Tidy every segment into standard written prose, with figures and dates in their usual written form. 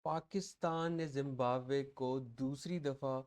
पाकिस्तान ने जिम्बाब्वे को दूसरी दफ़ा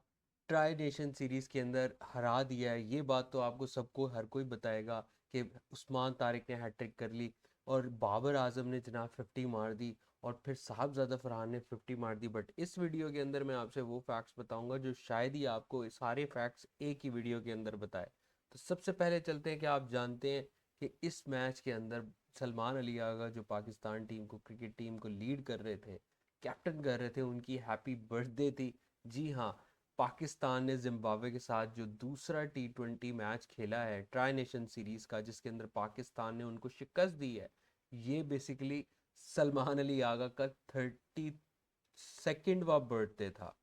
ट्राई नेशन सीरीज़ के अंदर हरा दिया है। ये बात तो आपको सबको हर कोई बताएगा कि उस्मान तारिक ने हैट्रिक कर ली और बाबर आजम ने जनाब 50 मार दी और फिर साहबजादा फरहान ने 50 मार दी। बट इस वीडियो के अंदर मैं आपसे वो फैक्ट्स बताऊंगा जो शायद ही आपको सारे फैक्ट्स एक ही वीडियो के अंदर बताए। तो सबसे पहले चलते हैं कि आप जानते हैं कि इस मैच के अंदर सलमान अली आगा जो पाकिस्तान टीम को क्रिकेट टीम को लीड कर रहे थे, कैप्टन कर रहे थे, उनकी हैप्पी बर्थडे थी। जी हाँ, पाकिस्तान ने जिम्बाब्वे के साथ जो दूसरा T20 मैच खेला है ट्राई नेशन सीरीज का, जिसके अंदर पाकिस्तान ने उनको शिकस्त दी है, ये बेसिकली सलमान अली आगा का 32वां बर्थडे था।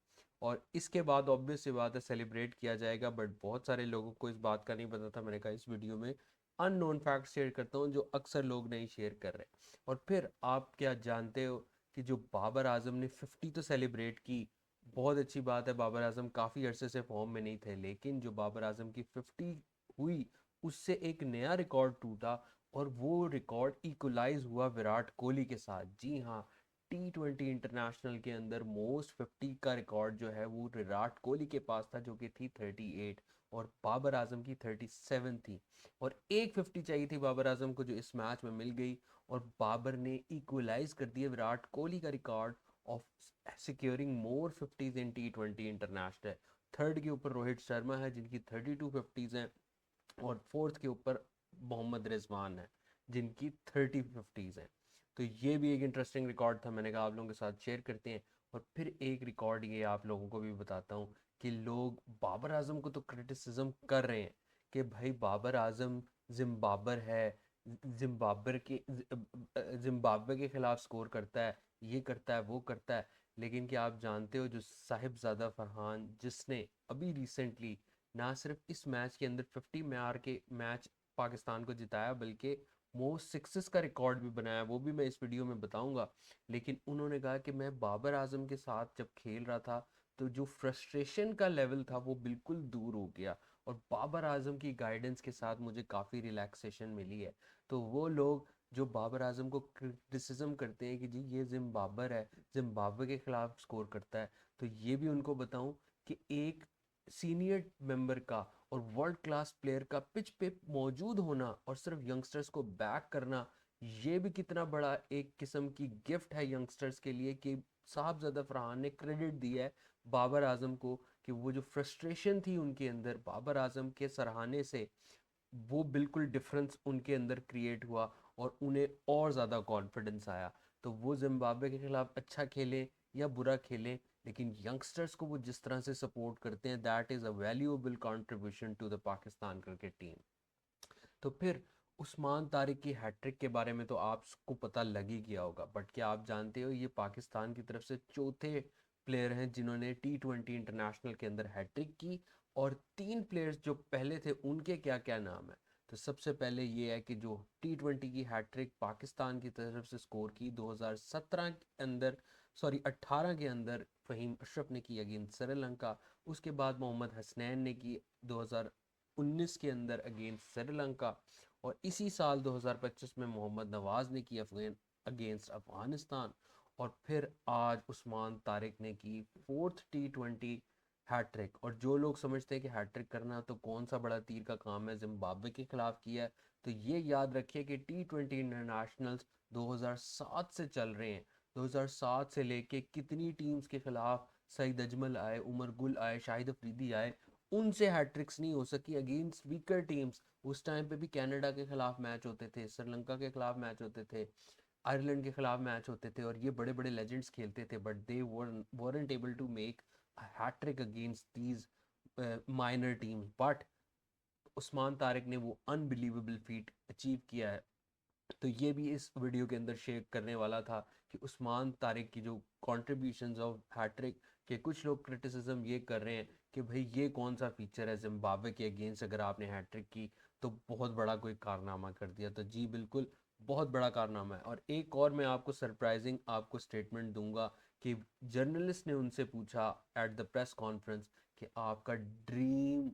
और इसके बाद ऑब्वियस सी बात है सेलिब्रेट किया जाएगा, बट बहुत सारे लोगों को इस बात का नहीं पता था। मैंने कहा इस वीडियो में अननोन फैक्ट शेयर करता हूँ जो अक्सर लोग नहीं शेयर कर रहे। और फिर आप क्या जानते हो कि जो बाबर आजम ने 50 तो सेलिब्रेट की, बहुत अच्छी बात है, बाबर आजम काफ़ी अरसे से फॉर्म में नहीं थे, लेकिन जो बाबर आजम की 50 हुई उससे एक नया रिकॉर्ड टूटा और वो रिकॉर्ड इक्वलाइज हुआ विराट कोहली के साथ। जी हाँ, T20 इंटरनेशनल के अंदर मोस्ट 50 का रिकॉर्ड जो है वो विराट कोहली के पास था, जो कि थी 38, और बाबर आजम की 37 थी। और एक 50 चाहिए थी बाबर आजम को, जो इस मैच में मिल गई और बाबर ने इक्वलाइज कर दिया विराट कोहली का record of securing more 50s in T20 international. Third के ऊपर रोहित शर्मा है जिनकी 32 50s हैं, और फोर्थ के ऊपर मोहम्मद रिजवान है जिनकी 30 50s हैं। तो ये भी एक इंटरेस्टिंग रिकॉर्ड था, मैंने कहा आप लोगों के साथ शेयर करते हैं। और फिर एक रिकॉर्ड ये आप लोगों को भी बताता हूँ कि लोग बाबर आजम को तो क्रिटिसिज्म कर रहे हैं कि भाई बाबर आजम जिम्बाबर है, जिम्बाब्वे के खिलाफ स्कोर करता है, ये करता है वो करता है। लेकिन क्या आप जानते हो जो साहिबजादा फरहान जिसने अभी रिसेंटली ना सिर्फ इस मैच के अंदर 50 मार के मैच पाकिस्तान को जिताया, बल्कि मोस्ट सिक्सेस का रिकॉर्ड भी बनाया, वो भी मैं इस वीडियो में बताऊंगा। लेकिन उन्होंने कहा कि मैं बाबर आजम के साथ जब खेल रहा था तो जो फ्रस्ट्रेशन का लेवल था वो बिल्कुल दूर हो गया, और बाबर आजम की गाइडेंस के साथ मुझे काफ़ी रिलैक्सेशन मिली है। तो वो लोग जो बाबर आजम को क्रिटिसिज्म करते हैं कि जी ये जिम्बाबर है, जिम्बाब्वे के खिलाफ स्कोर करता है, तो ये भी उनको बताऊं कि एक सीनियर मेंबर का और वर्ल्ड क्लास प्लेयर का पिच पे मौजूद होना और सिर्फ यंगस्टर्स को बैक करना, ये भी कितना बड़ा एक किस्म की गिफ्ट है यंगस्टर्स के लिए। कि साहबजादा फरहान ने क्रेडिट दिया है बाबर आजम को कि वो जो फ्रस्ट्रेशन थी उनके अंदर बाबर आजम के सराहने से, वो बिल्कुल डिफरेंस उनके अंदर क्रिएट हुआ और उन्हें और ज़्यादा कॉन्फिडेंस आया। तो वो जिम्बाब्वे के खिलाफ अच्छा खेलें या बुरा खेलें, लेकिन यंगस्टर्स को वो जिस तरह से सपोर्ट करते हैं, that is a valuable contribution to the Pakistan cricket team. तो फिर उस्मान तारिक की हैट्रिक के बारे में तो आपको पता लग ही गया होगा, बट क्या आप जानते हो ये पाकिस्तान की तरफ से चौथे प्लेयर हैं जिन्होंने T20 इंटरनेशनल के अंदर हैट्रिक की। और तीन प्लेयर्स जो पहले थे उनके क्या क्या नाम है। तो सबसे पहले ये है कि जो T20 की हैट्रिक पाकिस्तान की तरफ से स्कोर की 2017 के अंदर, सॉरी 18 के अंदर, फहीम अशरफ ने की अगेंस्ट श्रीलंका। उसके बाद मोहम्मद हसनैन ने की 2019 के अंदर अगेंस्ट श्रीलंका। और इसी साल 2025 में मोहम्मद नवाज ने की अगेंस्ट अफगानिस्तान। और फिर आज उस्मान तारिक ने की फोर्थ T20 हैट्रिक। और जो लोग समझते हैं कि हैट्रिक करना तो कौन सा बड़ा तीर का काम है, जिम्बाब्वे के खिलाफ किया है, तो ये याद रखिए कि T20 इंटरनेशनल्स 2007 से चल रहे हैं। 2007 से लेके कितनी टीम्स के खिलाफ सईद अजमल आए, उमर गुल आए, शाहिद अफरीदी आए, उनसे हैट्रिक्स नहीं हो सकी अगेंस्ट वीकर टीम्स। उस टाइम पे भी कनाडा के खिलाफ मैच होते थे, श्रीलंका के खिलाफ मैच होते थे, आयरलैंड के खिलाफ मैच होते थे, और ये बड़े बड़े लेजेंड्स खेलते थे, but they weren't able to make a hat trick against these minor teams. But Usman Tariq ने वो अनबिलीवेबल फीट अचीव किया है। तो ये भी इस वीडियो के अंदर शेयर करने वाला था कि उस्मान तारिक की जो कॉन्ट्रीब्यूशंस ऑफ हैट्रिक के, कुछ लोग क्रिटिसिज्म ये कर रहे हैं कि भाई ये कौन सा फीचर है जिम्बाब्वे के अगेंस्ट, अगर आपने हैट्रिक की तो बहुत बड़ा कोई कारनामा कर दिया। तो जी बिल्कुल बहुत बड़ा कारनामा है। और एक और मैं आपको सरप्राइजिंग आपको स्टेटमेंट दूंगा कि जर्नलिस्ट ने उनसे पूछा एट द प्रेस कॉन्फ्रेंस कि आपका ड्रीम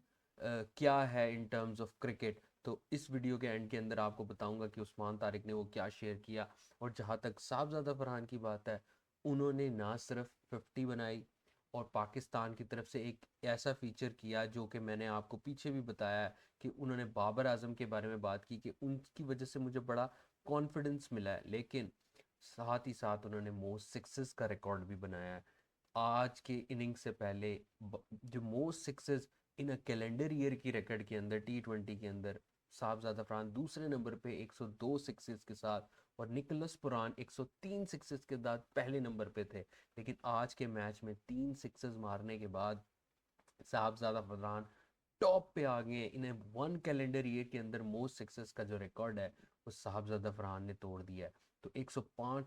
क्या है इन टर्म्स ऑफ क्रिकेट। तो इस वीडियो के एंड के अंदर आपको बताऊंगा कि उस्मान तारिक ने वो क्या शेयर किया। और जहाँ तक साहबजादा फरहान की बात है, उन्होंने ना सिर्फ 50 बनाई और पाकिस्तान की तरफ से एक ऐसा फीचर किया जो कि मैंने आपको पीछे भी बताया कि उन्होंने बाबर आजम के बारे में बात की कि उनकी वजह से मुझे बड़ा कॉन्फिडेंस मिला है, लेकिन साथ ही साथ उन्होंने मोस्ट सिक्सेस का रिकॉर्ड भी बनाया है। आज के इनिंग्स से पहले जो most sixes in a calendar year की रिकॉर्ड के अंदर T20 के अंदर साहबजादा फरहान दूसरे नंबर पे 102 सिक्सेस के साथ और निकोलस पुरान 103 सिक्सेस के साथ पहले नंबर पे थे। लेकिन आज के मैच में 3 सिक्सेस मारने के बाद साहबजादा फरहान टॉप पे आ गए। इन्हें वन कैलेंडर ईयर के अंदर मोस्ट सिक्सेस का जो रिकॉर्ड है वो साहबजादा फरहान ने तोड़ दिया है। तो 105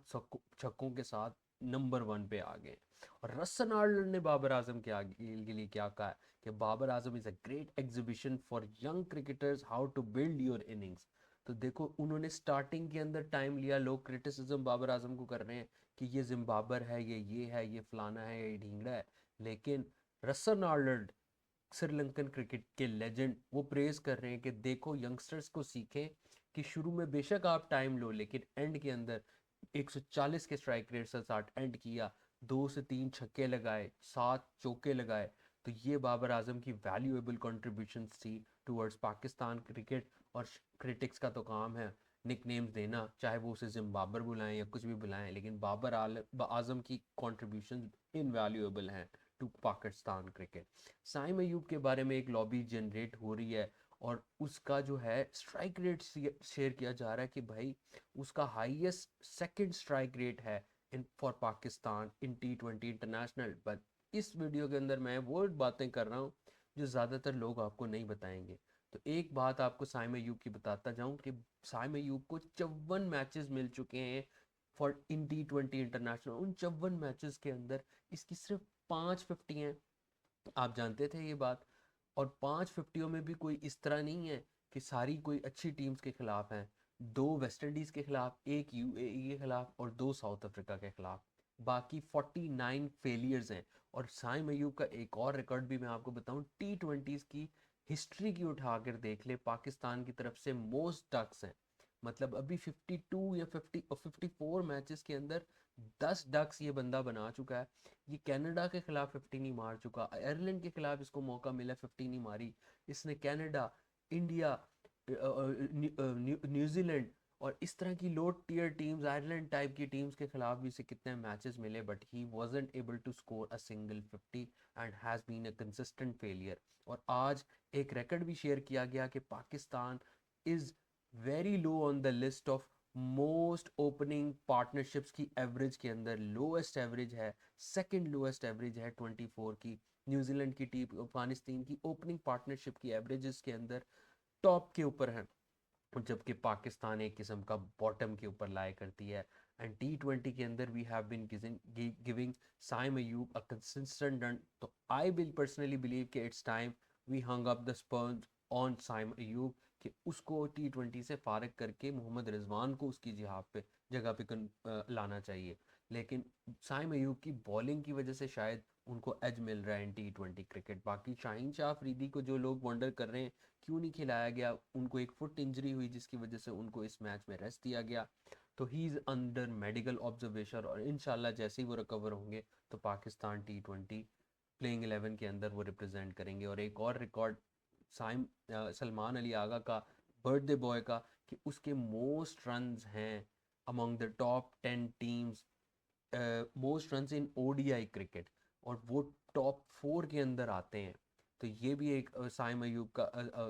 छक्कों के साथ नंबर 1 पे आ गए। और रसन आर्नल्ड ने बाबर आजम के लिए क्या कहा है कि Babar Azam is a great exhibition for young cricketers how to build your innings. तो देखो उन्होंने स्टार्टिंग के अंदर टाइम लिया, लोग क्रिटिसिज्म बाबर आजम को कर रहे हैं कि ये जिम्बाबर है, ये है, ये फलाना है, ये ढींगड़ा है, लेकिन रसन आर्नल्ड श्रीलंकन क्रिकेट के लेजेंड वो प्रेज कर रहे हैं कि देखो यंगस्टर्स को सीखें कि शुरू में बेशक आप टाइम लो लेकिन एंड के अंदर 140 के स्ट्राइक रेट से साथ एंड किया, 2 से 3 छक्के लगाए, 7 चौके लगाए। तो ये बाबर आजम की वैल्यूएबल कंट्रीब्यूशन थी टुवर्ड्स पाकिस्तान क्रिकेट। और क्रिटिक्स का तो काम है निक नेम्स देना, चाहे वो उसे जिम्बाबर बुलाएं या कुछ भी बुलाएं, लेकिन बाबर आजम की कंट्रीब्यूशन इनवैल्यूएबल हैं टू पाकिस्तान क्रिकेट। साइम अयूब के बारे में एक लॉबी जनरेट हो रही है और उसका जो है स्ट्राइक रेट शेयर किया जा रहा है कि भाई उसका हाईएस्ट सेकंड स्ट्राइक रेट है in for Pakistan in T20 international. But इस वीडियो के अंदर मैं वो बातें कर रहा हूँ जो ज़्यादातर लोग आपको नहीं बताएंगे। तो एक बात आपको साइम अयूब की बताता जाऊं कि साइम अयूब को 54 मैचेस मिल चुके हैं फॉर इन T20 इंटरनेशनल। उन 54 मैचेस के अंदर इसकी सिर्फ 5 50 हैं। आप जानते थे ये बात? और 5 50 में भी कोई इस तरह नहीं है कि सारी कोई अच्छी टीम्स के खिलाफ हैं। 2 वेस्ट इंडीज के खिलाफ, एक यूएई के खिलाफ और 2 साउथ अफ्रीका के खिलाफ। बाकी 49 फेलियर्स हैं। और साइम अयूब का एक और रिकॉर्ड भी मैं आपको बताऊं, T20s की हिस्ट्री की उठा कर देख ले, पाकिस्तान की तरफ से मोस्ट डक्स हैं। मतलब अभी 52 या 54 मैचेस के अंदर 10 डक्स ये बंदा बना चुका है। ये कनाडा के खिलाफ 50 नहीं मार चुका, आयरलैंड के खिलाफ इसको मौका मिला, 50 नहीं मारी। इसने कनाडा, इंडिया, न्यूजीलैंड और इस तरह की low tier teams, Ireland type की टीम्स के खिलाफ भी इसे कितने मैचेस मिले, but he wasn't able to score a single 50 and has been a consistent failure. और आज एक रिकॉर्ड भी शेयर किया गया कि Pakistan is very low on the list of most opening partnerships की एवरेज के अंदर लोएस्ट एवरेज है, सेकंड लोएस्ट एवरेज है 24 की। न्यूजीलैंड की टीम, अफगानिस्तान की ओपनिंग पार्टनरशिप की एवरेजेस के अंदर टॉप के ऊपर है, जबकि पाकिस्तान एक किस्म का बॉटम के ऊपर लाया करती है। एंड T20 के अंदर we have been giving Saim Ayub a consistent run. तो आई विल पर्सनली बिलीव कि it's time we hung up the sperms on Saim Ayub कि उसको T20 से फारिग करके मोहम्मद रिजवान को उसकी जगह पे लाना चाहिए। लेकिन साइम अयूब की बॉलिंग की वजह से शायद उनको एज मिल रहा है इन T20 क्रिकेट। बाकी शाहीन शाह अफरीदी को जो लोग वंडर कर रहे हैं क्यों नहीं खिलाया गया, उनको एक फुट इंजरी हुई जिसकी वजह से उनको इस मैच में रेस्ट दिया गया। तो he is under medical observation और इंशाल्लाह जैसे ही वो रिकवर होंगे तो पाकिस्तान T20 प्लेइंग 11 के अंदर वो रिप्रेजेंट करेंगे। और एक और रिकॉर्ड सलमान अली आगा का, बर्थडे बॉय का, कि उसके मोस्ट रन्स हैं among the top 10 teams, most runs in ODI cricket, और वो टॉप 4 के अंदर आते हैं। तो ये भी एक साइम अयूब का,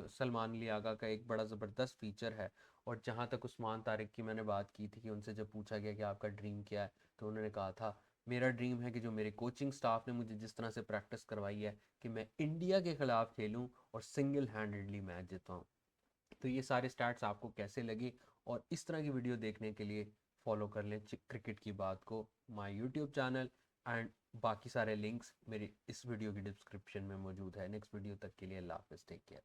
सलमान अली आगा का एक बड़ा ज़बरदस्त फीचर है। और जहाँ तक उस्मान तारिक की मैंने बात की थी कि उनसे जब पूछा गया कि आपका ड्रीम क्या है, तो उन्होंने कहा था मेरा ड्रीम है कि जो मेरे कोचिंग स्टाफ ने मुझे जिस तरह से प्रैक्टिस करवाई है कि मैं इंडिया के ख़िलाफ़ खेलूँ और सिंगल हैंडेडली मैच जितवाऊँ। तो ये सारे स्टैट्स आपको कैसे लगे, और इस तरह की वीडियो देखने के लिए फॉलो कर लें क्रिकेट की बात को, माय यूट्यूब चैनल। एंड बाकी सारे लिंक्स मेरे इस वीडियो की डिस्क्रिप्शन में मौजूद है। नेक्स्ट वीडियो तक के लिए अल्लाह हाफ़िज़, टेक केयर।